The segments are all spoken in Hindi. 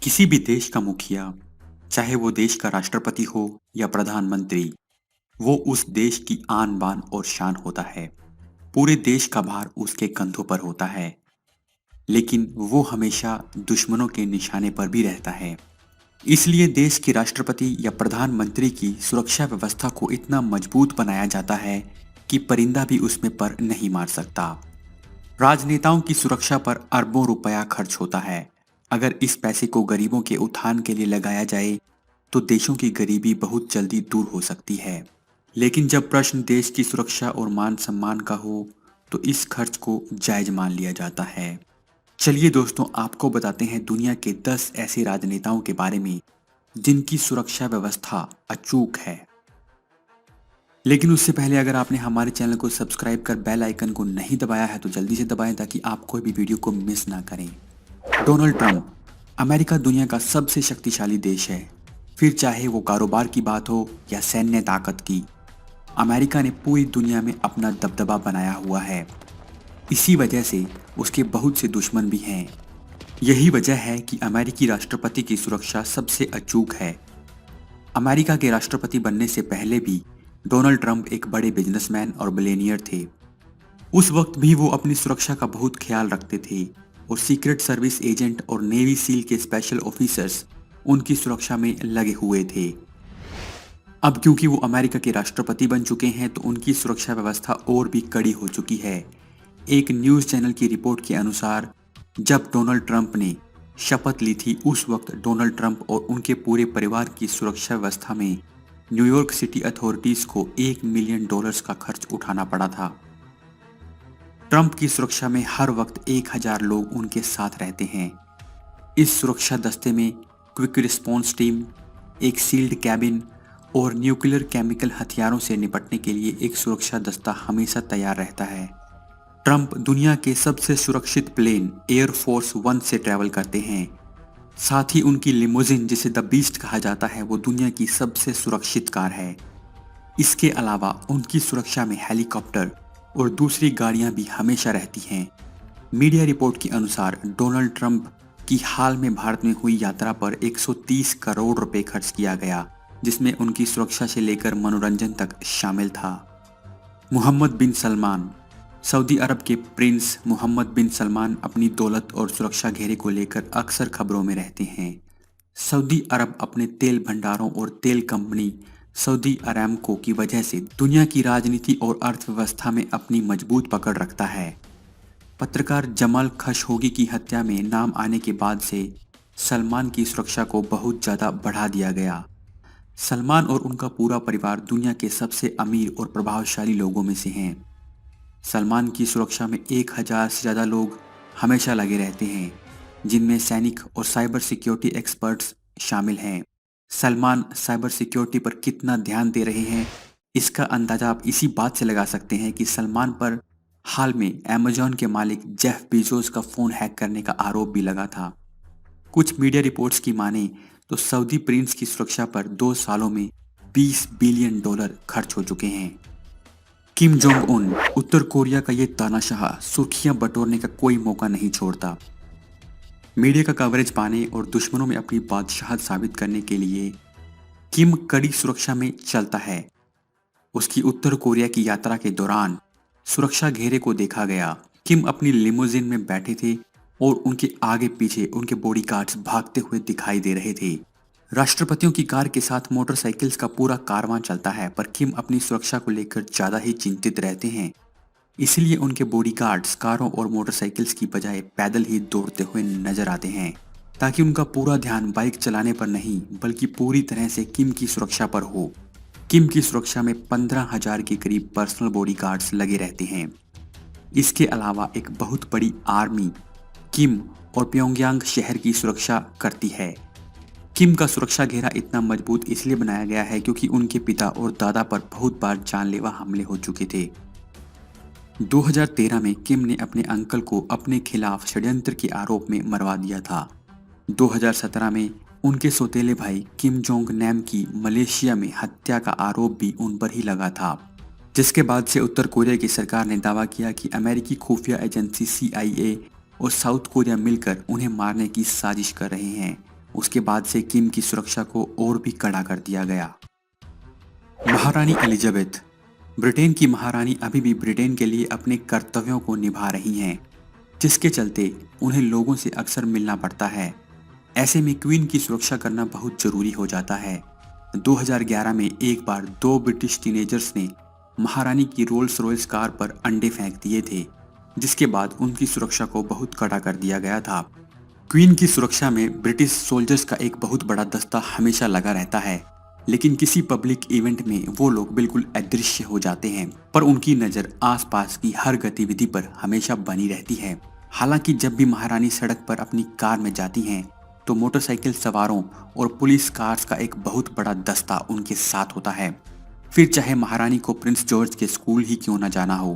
किसी भी देश का मुखिया, चाहे वो देश का राष्ट्रपति हो या प्रधानमंत्री, वो उस देश की आन बान और शान होता है। पूरे देश का भार उसके कंधों पर होता है, लेकिन वो हमेशा दुश्मनों के निशाने पर भी रहता है। इसलिए देश के राष्ट्रपति या प्रधानमंत्री की सुरक्षा व्यवस्था को इतना मजबूत बनाया जाता है कि परिंदा भी उसमें पर नहीं मार सकता। राजनेताओं की सुरक्षा पर अरबों रुपया खर्च होता है। अगर इस पैसे को गरीबों के उत्थान के लिए लगाया जाए तो देशों की गरीबी बहुत जल्दी दूर हो सकती है। लेकिन जब प्रश्न देश की सुरक्षा और मान सम्मान का हो तो इस खर्च को जायज मान लिया जाता है। चलिए दोस्तों, आपको बताते हैं दुनिया के 10 ऐसे राजनेताओं के बारे में जिनकी सुरक्षा व्यवस्था अचूक है। लेकिन उससे पहले अगर आपने हमारे चैनल को सब्सक्राइब कर बेल आइकन को नहीं दबाया है तो जल्दी से दबाएं ताकि आप कोई भी वीडियो को मिस ना करें। Donald Trump. अमेरिका दुनिया का सबसे शक्तिशाली देश है। फिर चाहे वो कारोबार की बात हो या सैन्य ताकत की, अमेरिका ने पूरी दुनिया में अपना दबदबा बनाया हुआ है। इसी वजह से उसके बहुत से दुश्मन भी हैं। यही वजह है कि अमेरिकी राष्ट्रपति की सुरक्षा सबसे अचूक है। अमेरिका के राष्ट्रपति बनने से पहले भी डोनाल्ड ट्रंप एक बड़े बिजनेसमैन और बिलियनियर थे। उस वक्त भी वो अपनी सुरक्षा का बहुत ख्याल रखते थे और सीक्रेट सर्विस एजेंट और नेवी सील के स्पेशल ऑफिसर्स उनकी सुरक्षा में लगे हुए थे। अब क्योंकि वो अमेरिका के राष्ट्रपति बन चुके हैं तो उनकी सुरक्षा व्यवस्था और भी कड़ी हो चुकी है। एक न्यूज़ चैनल की रिपोर्ट के अनुसार जब डोनाल्ड ट्रंप ने शपथ ली थी उस वक्त डोनाल्ड ट्रंप और उनके पूरे परिवार की सुरक्षा व्यवस्था में न्यूयॉर्क सिटी अथॉरिटीज को $1 मिलियन का खर्च उठाना पड़ा था। ट्रंप की सुरक्षा में हर वक्त 1000 लोग उनके साथ रहते हैं। इस सुरक्षा दस्ते में क्विक रिस्पॉन्स टीम, एक सील्ड कैबिन और न्यूक्लियर केमिकल हथियारों से निपटने के लिए एक सुरक्षा दस्ता हमेशा तैयार रहता है। ट्रंप दुनिया के सबसे सुरक्षित प्लेन एयर फोर्स वन से ट्रैवल करते हैं। साथ ही उनकी लिमोजिन, जिसे द बीस्ट कहा जाता है, वो दुनिया की सबसे सुरक्षित कार है। इसके अलावा उनकी सुरक्षा में हेलीकॉप्टर और दूसरी गाड़ियां भी हमेशा रहती हैं। मीडिया रिपोर्ट के अनुसार डोनाल्ड ट्रंप की हाल में भारत में हुई यात्रा पर 130 करोड़ रुपए खर्च किया गया, जिसमें उनकी सुरक्षा से लेकर मनोरंजन तक शामिल था। मोहम्मद बिन सलमान। सऊदी अरब के प्रिंस मोहम्मद बिन सलमान अपनी दौलत और सुरक्षा घेरे को लेकर अक्सर खबरों में रहते हैं। सऊदी अरब अपने तेल भंडारों और तेल कंपनी सऊदी अरामको की वजह से दुनिया की राजनीति और अर्थव्यवस्था में अपनी मजबूत पकड़ रखता है। पत्रकार जमाल खशोगी की हत्या में नाम आने के बाद से सलमान की सुरक्षा को बहुत ज़्यादा बढ़ा दिया गया। सलमान और उनका पूरा परिवार दुनिया के सबसे अमीर और प्रभावशाली लोगों में से हैं। सलमान की सुरक्षा में 1000 से ज़्यादा लोग हमेशा लगे रहते हैं, जिनमें सैनिक और साइबर सिक्योरिटी एक्सपर्ट्स शामिल हैं। सलमान साइबर सिक्योरिटी पर कितना ध्यान दे रहे हैं, इसका अंदाजा आप इसी बात से लगा सकते हैं कि सलमान पर हाल में अमेजॉन के मालिक जेफ बेजोस का फ़ोन हैक करने का आरोप भी लगा था। कुछ मीडिया रिपोर्ट्स की माने तो सऊदी प्रिंस की सुरक्षा पर 2 सालों में $20 बिलियन खर्च हो चुके हैं। Kim Jong Un. उत्तर कोरिया का ये तानाशाह सुर्खियां बटोरने का कोई मौका नहीं छोड़ता। मीडिया का कवरेज पाने और दुश्मनों में अपनी बादशाहत साबित करने के लिए किम कड़ी सुरक्षा में चलता है। उसकी उत्तर कोरिया की यात्रा के दौरान सुरक्षा घेरे को देखा गया। किम अपनी लिमोजिन में बैठे थे और उनके आगे पीछे उनके बॉडीगार्ड्स भागते हुए दिखाई दे रहे थे। राष्ट्रपतियों की कार के साथ मोटरसाइकिल्स का पूरा कारवां चलता है, पर किम अपनी सुरक्षा को लेकर ज़्यादा ही चिंतित रहते हैं। इसलिए उनके बॉडीगार्ड्स कारों और मोटरसाइकिल्स की बजाय पैदल ही दौड़ते हुए नजर आते हैं, ताकि उनका पूरा ध्यान बाइक चलाने पर नहीं बल्कि पूरी तरह से किम की सुरक्षा पर हो। किम की सुरक्षा में 15,000 के करीब पर्सनल बॉडीगार्ड्स लगे रहते हैं। इसके अलावा एक बहुत बड़ी आर्मी किम और प्योंगयांग शहर की सुरक्षा करती है। किम का सुरक्षा घेरा इतना मजबूत इसलिए बनाया गया है क्योंकि उनके पिता और दादा पर बहुत बार जानलेवा हमले हो चुके थे। 2013 में किम ने अपने अंकल को अपने खिलाफ षड्यंत्र के आरोप में मरवा दिया था। 2017 में उनके सौतेले भाई किम जोंग नैम की मलेशिया में हत्या का आरोप भी उन पर ही लगा था, जिसके बाद से उत्तर कोरिया की सरकार ने दावा किया कि अमेरिकी खुफिया एजेंसी CIA और साउथ कोरिया मिलकर उन्हें मारने की साजिश कर रहे हैं उसके बाद से किम की सुरक्षा को और भी कड़ा कर दिया गया। महारानी एलिजाबेथ। ब्रिटेन की महारानी अभी भी ब्रिटेन के लिए अपने कर्तव्यों को निभा रही हैं, जिसके चलते उन्हें लोगों से अक्सर मिलना पड़ता है। ऐसे में क्वीन की सुरक्षा करना बहुत जरूरी हो जाता है। 2011 में एक बार दो ब्रिटिश टीनेजर्स ने महारानी की रोल्स रॉयस कार पर अंडे फेंक दिए थे, जिसके बाद उनकी सुरक्षा को बहुत कड़ा कर दिया गया था। क्वीन की सुरक्षा में ब्रिटिश सोल्जर्स का एक बहुत बड़ा दस्ता हमेशा लगा रहता है, लेकिन किसी पब्लिक इवेंट में वो लोग बिल्कुल अदृश्य हो जाते हैं, पर उनकी नज़र आसपास की हर गतिविधि पर हमेशा बनी रहती है। हालांकि जब भी महारानी सड़क पर अपनी कार में जाती हैं, तो मोटरसाइकिल सवारों और पुलिस कार्स का एक बहुत बड़ा दस्ता उनके साथ होता है। फिर चाहे महारानी को प्रिंस जॉर्ज के स्कूल ही क्यों न जाना हो,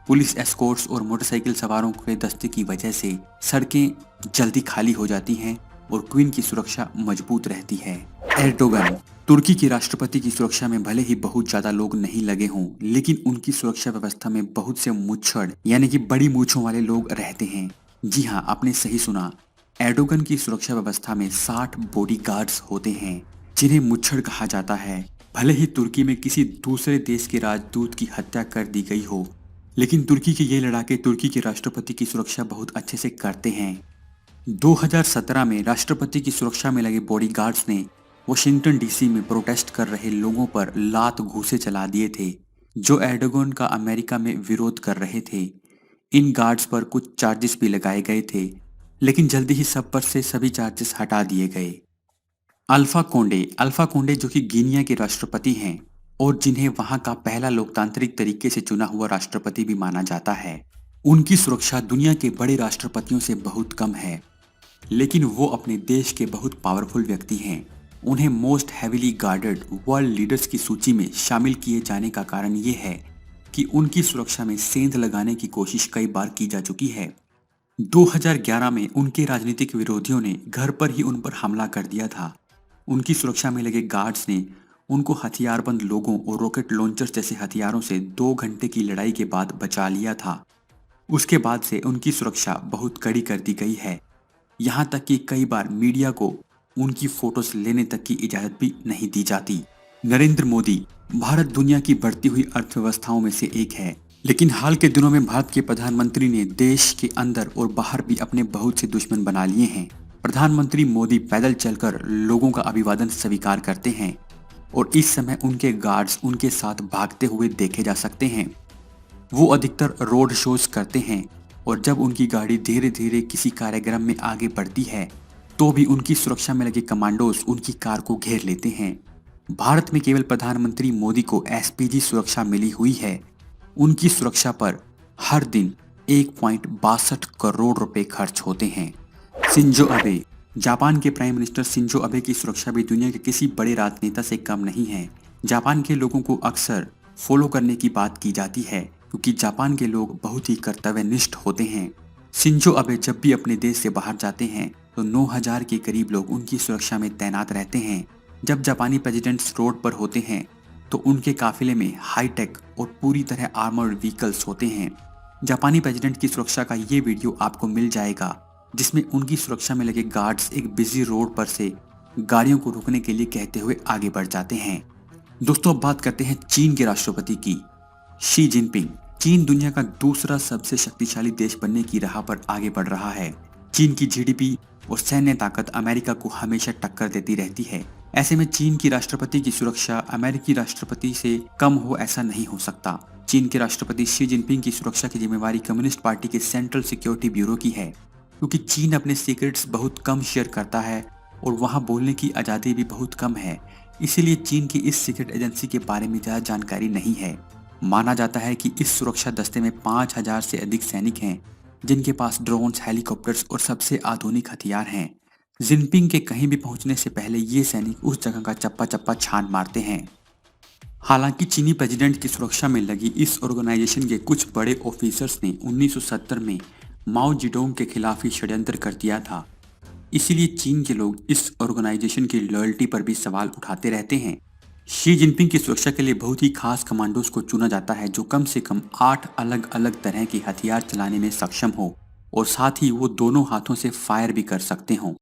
पुलिस एस्कॉर्ट्स और मोटरसाइकिल सवारों के दस्ते की वजह से सड़कें जल्दी खाली हो जाती हैं और क्वीन की सुरक्षा मजबूत रहती है। एर्दोगन। तुर्की के राष्ट्रपति की सुरक्षा में भले ही बहुत ज्यादा लोग नहीं लगे हों, लेकिन उनकी सुरक्षा व्यवस्था में बहुत से मुच्छड़ यानी कि बड़ी मूंछों वाले लोग रहते हैं। जी हाँ, आपने सही सुना। एर्दोगन की सुरक्षा व्यवस्था में 60 बॉडीगार्ड्स होते हैं, जिन्हें मुच्छड़ कहा जाता है। भले ही तुर्की में किसी दूसरे देश के राजदूत की हत्या कर दी गई हो, लेकिन तुर्की के ये लड़ाके तुर्की के राष्ट्रपति की सुरक्षा बहुत अच्छे से करते हैं। 2017 में राष्ट्रपति की सुरक्षा में लगे बॉडीगार्ड्स ने वॉशिंगटन डीसी में प्रोटेस्ट कर रहे लोगों पर लात घूंसे चला दिए थे, जो एर्दोगन का अमेरिका में विरोध कर रहे थे। इन गार्ड्स पर कुछ चार्जेस भी लगाए गए थे, लेकिन जल्दी ही सब पर से सभी चार्जेस हटा दिए गए। अल्फा कोंडे जो कि गिनिया के राष्ट्रपति हैं और जिन्हें वहां का पहला लोकतांत्रिक तरीके से चुना हुआ राष्ट्रपति भी माना जाता है, उनकी सुरक्षा दुनिया के बड़े राष्ट्रपतियों से बहुत कम है, लेकिन वो अपने देश के बहुत पावरफुल व्यक्ति हैं। उन्हें most heavily guarded world leaders की सूची में शामिल किए जाने का कारण ये है कि उनकी सुरक्षा में सेंध लगाने की कोशिश कई बार की जा चुकी है। 2011 में उनके राजनीतिक विरोधियों ने घर पर ही उन पर हमला कर दिया था। उनकी सुरक्षा में लगे गार्ड्स ने उनको हथियारबंद लोगों और रॉकेट लॉन्चर्स जैसे हथियारों से 2 घंटे की लड़ाई के बाद बचा लिया था। उसके बाद से उनकी सुरक्षा बहुत कड़ी कर दी गई है, यहाँ तक कि कई बार मीडिया को उनकी फोटोज लेने तक की इजाजत भी नहीं दी जाती। नरेंद्र मोदी। भारत दुनिया की बढ़ती हुई अर्थव्यवस्थाओं में से एक है, लेकिन हाल के दिनों में भारत के प्रधानमंत्री ने देश के अंदर और बाहर भी अपने बहुत से दुश्मन बना लिए हैं। प्रधानमंत्री मोदी पैदल चलकर लोगों का अभिवादन स्वीकार करते हैं और इस समय उनके गार्ड्स उनके साथ भागते हुए देखे जा सकते हैं। वो अधिकतर रोड शोज करते हैं और जब उनकी गाड़ी धीरे धीरे किसी कार्यक्रम में आगे बढ़ती है, तो भी उनकी सुरक्षा में लगे कमांडोज उनकी कार को घेर लेते हैं। भारत में केवल प्रधानमंत्री मोदी को एसपीजी सुरक्षा मिली हुई है। उनकी सुरक्षा पर हर दिन 1.62 करोड़ रुपए खर्च होते हैं। Shinzo Abe. जापान के प्राइम मिनिस्टर शिंजो अबे की सुरक्षा भी दुनिया के किसी बड़े राजनेता से कम नहीं है। जापान के लोगों को अक्सर फॉलो करने की बात की जाती है, क्योंकि जापान के लोग बहुत ही कर्तव्यनिष्ठ होते हैं। शिंजो अबे जब भी अपने देश से बाहर जाते हैं तो 9000 के करीब लोग उनकी सुरक्षा में तैनात रहते हैं। जब जापानी प्रेसिडेंट्स रोड पर होते हैं तो उनके काफिले में हाईटेक और पूरी तरह आर्मर्ड व्हीकल्स होते हैं। जापानी प्रेसिडेंट की सुरक्षा का ये वीडियो आपको मिल जाएगा, जिसमें उनकी सुरक्षा में लगे गार्ड्स एक बिजी रोड पर से गाड़ियों को रोकने के लिए कहते हुए आगे बढ़ जाते हैं। दोस्तों, अब बात करते हैं चीन के राष्ट्रपति की। Xi Jinping. चीन दुनिया का दूसरा सबसे शक्तिशाली देश बनने की राह पर आगे बढ़ रहा है। चीन की जीडीपी और सैन्य ताकत अमेरिका को हमेशा टक्कर देती रहती है। ऐसे में चीन की राष्ट्रपति की सुरक्षा अमेरिकी राष्ट्रपति से कम हो ऐसा नहीं हो सकता। चीन के राष्ट्रपति शी जिनपिंग की सुरक्षा की जिम्मेवारी कम्युनिस्ट पार्टी के सेंट्रल सिक्योरिटी ब्यूरो की है, क्योंकि चीन अपने सीक्रेट्स बहुत कम शेयर करता है और वहां बोलने की आज़ादी भी बहुत कम है। इसीलिए चीन की इस सीक्रेट एजेंसी के बारे में ज़्यादा जानकारी नहीं है। माना जाता है कि इस सुरक्षा दस्ते में 5000 से अधिक सैनिक हैं, जिनके पास ड्रोन्स, हेलीकॉप्टर्स और सबसे आधुनिक हथियार हैं। जिनपिंग के कहीं भी पहुंचने से पहले ये सैनिक उस जगह का चप्पा चप्पा छान मारते हैं। हालांकि चीनी प्रेसिडेंट की सुरक्षा में लगी इस ऑर्गेनाइजेशन के कुछ बड़े ऑफिसर्स ने 1970 में माओ जेडोंग के खिलाफ ही षड्यंत्र कर दिया था। इसीलिए चीन के लोग इस ऑर्गेनाइजेशन की लॉयल्टी पर भी सवाल उठाते रहते हैं। शी जिनपिंग की सुरक्षा के लिए बहुत ही खास कमांडोज को चुना जाता है, जो कम से कम 8 अलग अलग तरह के हथियार चलाने में सक्षम हो और साथ ही वो दोनों हाथों से फायर भी कर सकते हों।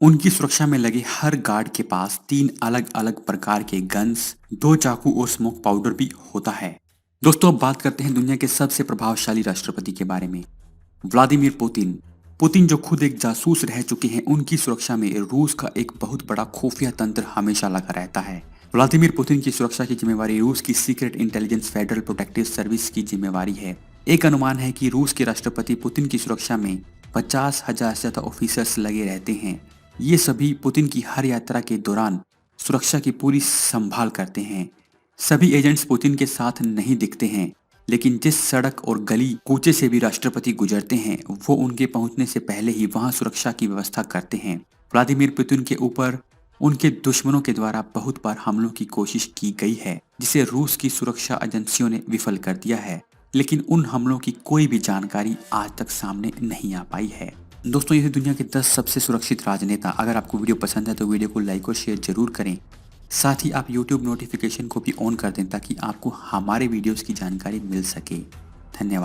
उनकी सुरक्षा में लगे हर गार्ड के पास 3 अलग-अलग प्रकार के गन्स, 2 चाकू और स्मोक पाउडर भी होता है। दोस्तों, अब बात करते हैं दुनिया के सबसे प्रभावशाली राष्ट्रपति के बारे में, व्लादिमीर पुतिन। पुतिन जो खुद एक जासूस रह चुके हैं, उनकी सुरक्षा में रूस का एक बहुत बड़ा खुफिया तंत्र हमेशा लगा रहता है। व्लादिमीर पुतिन की सुरक्षा की जिम्मेवारी रूस की secret intelligence federal protective service की जिम्मेवारी है। एक अनुमान है कि रूस के राष्ट्रपति पुतिन की सुरक्षा में 50,000 से ज्यादा ऑफिसर्स लगे रहते हैं। ये सभी पुतिन की हर यात्रा के दौरान सुरक्षा की पूरी संभाल करते हैं। सभी एजेंट्स पुतिन के साथ नहीं दिखते हैं, लेकिन जिस सड़क और गली कूचे से भी राष्ट्रपति गुजरते हैं, वो उनके पहुंचने से पहले ही वहां सुरक्षा की व्यवस्था करते हैं। व्लादिमीर पुतिन के ऊपर उनके दुश्मनों के द्वारा बहुत बार हमलों की कोशिश की गई है, जिसे रूस की सुरक्षा एजेंसियों ने विफल कर दिया है, लेकिन उन हमलों की कोई भी जानकारी आज तक सामने नहीं आ पाई है। दोस्तों, ये थे दुनिया के 10 सबसे सुरक्षित राजनेता। अगर आपको वीडियो पसंद है तो वीडियो को लाइक और शेयर जरूर करें। साथ ही आप YouTube नोटिफिकेशन को भी ऑन कर दें ताकि आपको हमारे वीडियोस की जानकारी मिल सके। धन्यवाद।